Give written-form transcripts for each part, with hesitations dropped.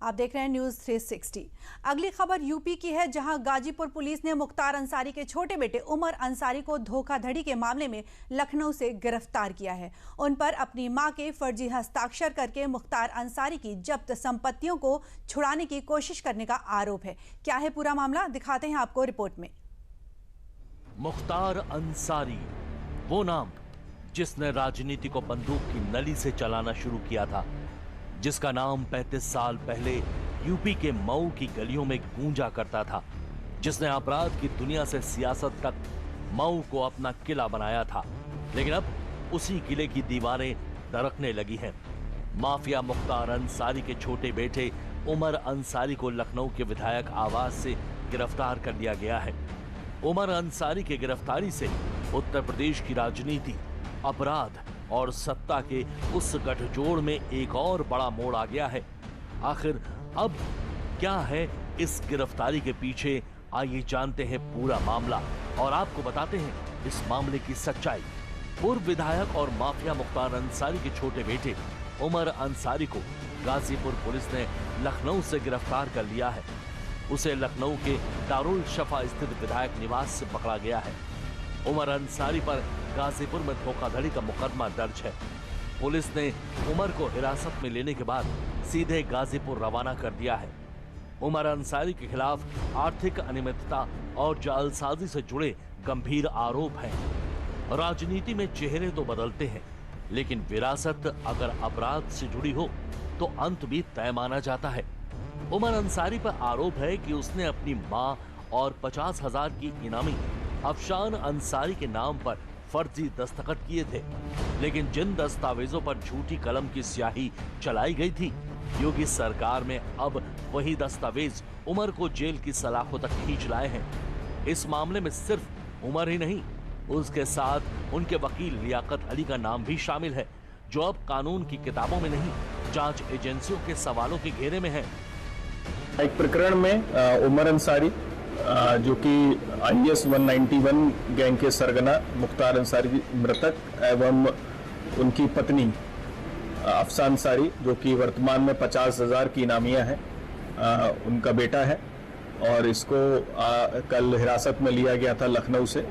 आप देख रहे हैं न्यूज 360। अगली खबर यूपी की है, जहां गाजीपुर पुलिस ने मुख्तार अंसारी के छोटे बेटे उमर अंसारी को धोखाधड़ी के मामले में लखनऊ से गिरफ्तार किया है। उन पर अपनी मां के फर्जी हस्ताक्षर करके मुख्तार अंसारी की जब्त संपत्तियों को छुड़ाने की कोशिश करने का आरोप है। क्या है पूरा मामला, दिखाते हैं आपको रिपोर्ट में। मुख्तार अंसारी, वो नाम जिसने राजनीति को बंदूक की नली से चलाना शुरू किया था, जिसका नाम 35 साल पहले यूपी के मऊ की गलियों में गूंजा करता था, जिसने अपराध की दुनिया से सियासत तक मऊ को अपना किला बनाया था, लेकिन अब उसी किले की दीवारें दरकने लगी हैं। माफिया मुख्तार अंसारी के छोटे बेटे उमर अंसारी को लखनऊ के विधायक आवास से गिरफ्तार कर लिया गया है। उमर अंसारी की गिरफ्तारी से उत्तर प्रदेश की राजनीति, अपराध और सत्ता के उस गठजोड़ में एक और बड़ा मोड़ आ गया है। आखिर अब क्या है इस गिरफ्तारी के पीछे, आइए जानते हैं पूरा मामला और आपको बताते हैं इस मामले की सच्चाई। पूर्व विधायक और माफिया मुख्तार अंसारी के छोटे बेटे उमर अंसारी को गाजीपुर पुलिस ने लखनऊ से गिरफ्तार कर लिया है। उसे लखनऊ के दारुल शफा स्थित विधायक निवास से पकड़ा गया है। उमर अंसारी पर गाजीपुर में धोखाधड़ी का मुकदमा दर्ज है। पुलिस ने उमर को हिरासत में लेने के बाद सीधे गाजीपुर रवाना कर दिया है। उमर अंसारी के खिलाफ आर्थिक अनियमितता और जालसाजी से जुड़े गंभीर आरोप हैं। राजनीति में चेहरे तो बदलते हैं, लेकिन विरासत अगर अपराध से जुड़ी हो तो अंत भी तय माना जाता है। उमर अंसारी पर आरोप है कि उसने अपनी मां और 50,000 की इनामी अफशान अंसारी के नाम पर फर्जी दस्तखत किए थे, लेकिन जिन दस्तावेजों पर झूठी कलम की स्याही चलाई गई थी, योगी सरकार में अब वही दस्तावेज उमर को जेल की सलाखों तक खींच लाए हैं। इस मामले में सिर्फ उमर ही नहीं, उसके साथ उनके वकील लियाकत अली का नाम भी शामिल है, जो अब कानून की किताबों में नहीं, जांच एजेंसियों के सवालों के घेरे में है। एक प्रकरण में उमर अंसारी जो कि IS 191 गैंग के सरगना मुख्तार अंसारी मृतक एवं उनकी पत्नी अफसान अंसारी, जो कि वर्तमान में 50,000 की इनामिया है, उनका बेटा है और इसको कल हिरासत में लिया गया था लखनऊ से।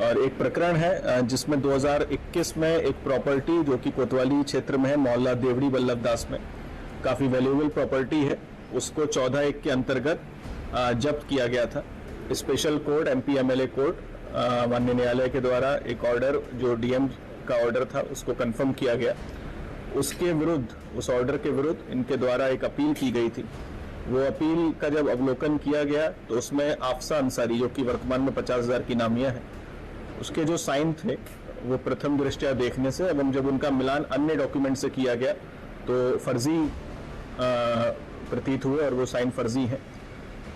और एक प्रकरण है जिसमें 2021 में एक प्रॉपर्टी जो कि कोतवाली क्षेत्र में है, मोहल्ला देवड़ी बल्लभदास में, काफ़ी वैल्यूएबल प्रॉपर्टी है, उसको 14(1) के अंतर्गत जब्त किया गया था। Special court MP MLA court माननीय न्यायालय के द्वारा एक ऑर्डर, जो DM का ऑर्डर था, उसको कंफर्म किया गया। उसके विरुद्ध, उस ऑर्डर के विरुद्ध इनके द्वारा एक अपील की गई थी। वो अपील का जब अवलोकन किया गया तो उसमें आफसा अंसारी, जो कि वर्तमान में 50,000 की नामिया है, उसके जो साइन थे वो प्रथम दृष्टया देखने से एवं जब उनका मिलान अन्य डॉक्यूमेंट से किया गया तो फर्जी प्रतीत हुए और वो साइन फर्जी है।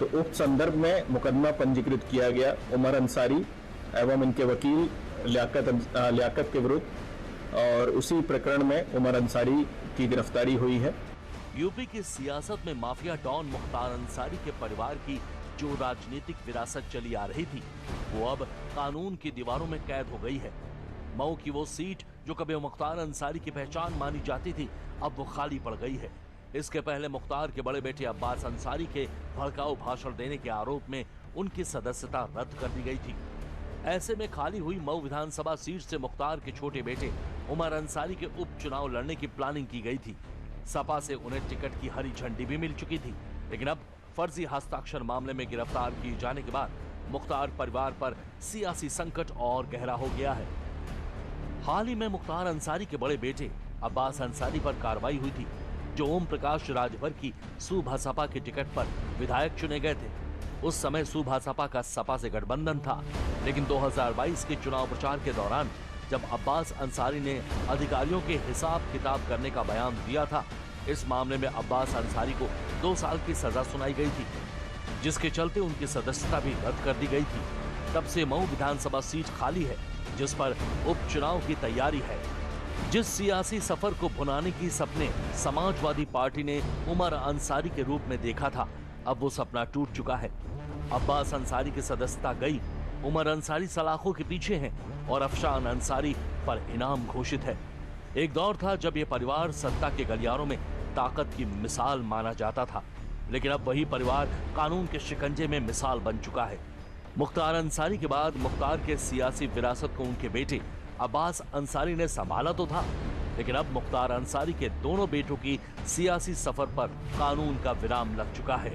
तो उक्त संदर्भ में मुकदमा पंजीकृत किया गया उमर अंसारी एवं इनके वकील लियाकत के विरुद्ध, और उसी प्रकरण में उमर अंसारी की गिरफ्तारी हुई है। यूपी की सियासत में माफिया डॉन मुख्तार अंसारी के परिवार की जो राजनीतिक विरासत चली आ रही थी, वो अब कानून की दीवारों में कैद हो गई है। मऊ की वो सीट जो कभी मुख्तार अंसारी की पहचान मानी जाती थी, अब वो खाली पड़ गई है। इसके पहले मुख्तार के बड़े बेटे अब्बास अंसारी के भड़काऊ भाषण देने के आरोप में उनकी सदस्यता रद्द कर दी गई थी। ऐसे में खाली हुई मऊ विधानसभा सीट से मुख्तार के छोटे बेटे उमर अंसारी के उपचुनाव लड़ने की प्लानिंग की गई थी। सपा से उन्हें टिकट की हरी झंडी भी मिल चुकी थी, लेकिन अब फर्जी हस्ताक्षर मामले में गिरफ्तार किए जाने के बाद मुख्तार परिवार पर सियासी संकट और गहरा हो गया है। हाल ही में मुख्तार अंसारी के बड़े बेटे अब्बास अंसारी पर कार्रवाई हुई थी, जो ओम प्रकाश राजभर की सूबा सपा के टिकट पर विधायक चुने गए थे। उस समय सूबा सपा का सपा से गठबंधन था, लेकिन 2022 के चुनाव प्रचार के दौरान जब अब्बास अंसारी ने अधिकारियों के हिसाब किताब करने का बयान दिया था, इस मामले में अब्बास अंसारी को 2 साल की सजा सुनाई गई थी, जिसके चलते उनकी सदस्यता भी रद्द कर दी गई थी। तब से मऊ विधानसभा सीट खाली है, जिस पर उपचुनाव की तैयारी है। जिस सियासी सफर को भुनाने की सपने समाजवादी पार्टी ने उमर अंसारी के रूप में देखा था, अब वो सपना टूट चुका है। अब्बास अंसारी की सदस्यता गई, उमर अंसारी सलाखों के पीछे हैं और अफशान अंसारी पर इनाम घोषित है। एक दौर था जब ये परिवार सत्ता के गलियारों में ताकत की मिसाल माना जाता था, लेकिन अब वही परिवार कानून के शिकंजे में मिसाल बन चुका है। मुख्तार अंसारी के बाद मुख्तार के सियासी विरासत को उनके बेटे अब्बास अंसारी ने संभाला तो था, लेकिन अब मुख्तार अंसारी के दोनों बेटों की सियासी सफर पर कानून का विराम लग चुका है।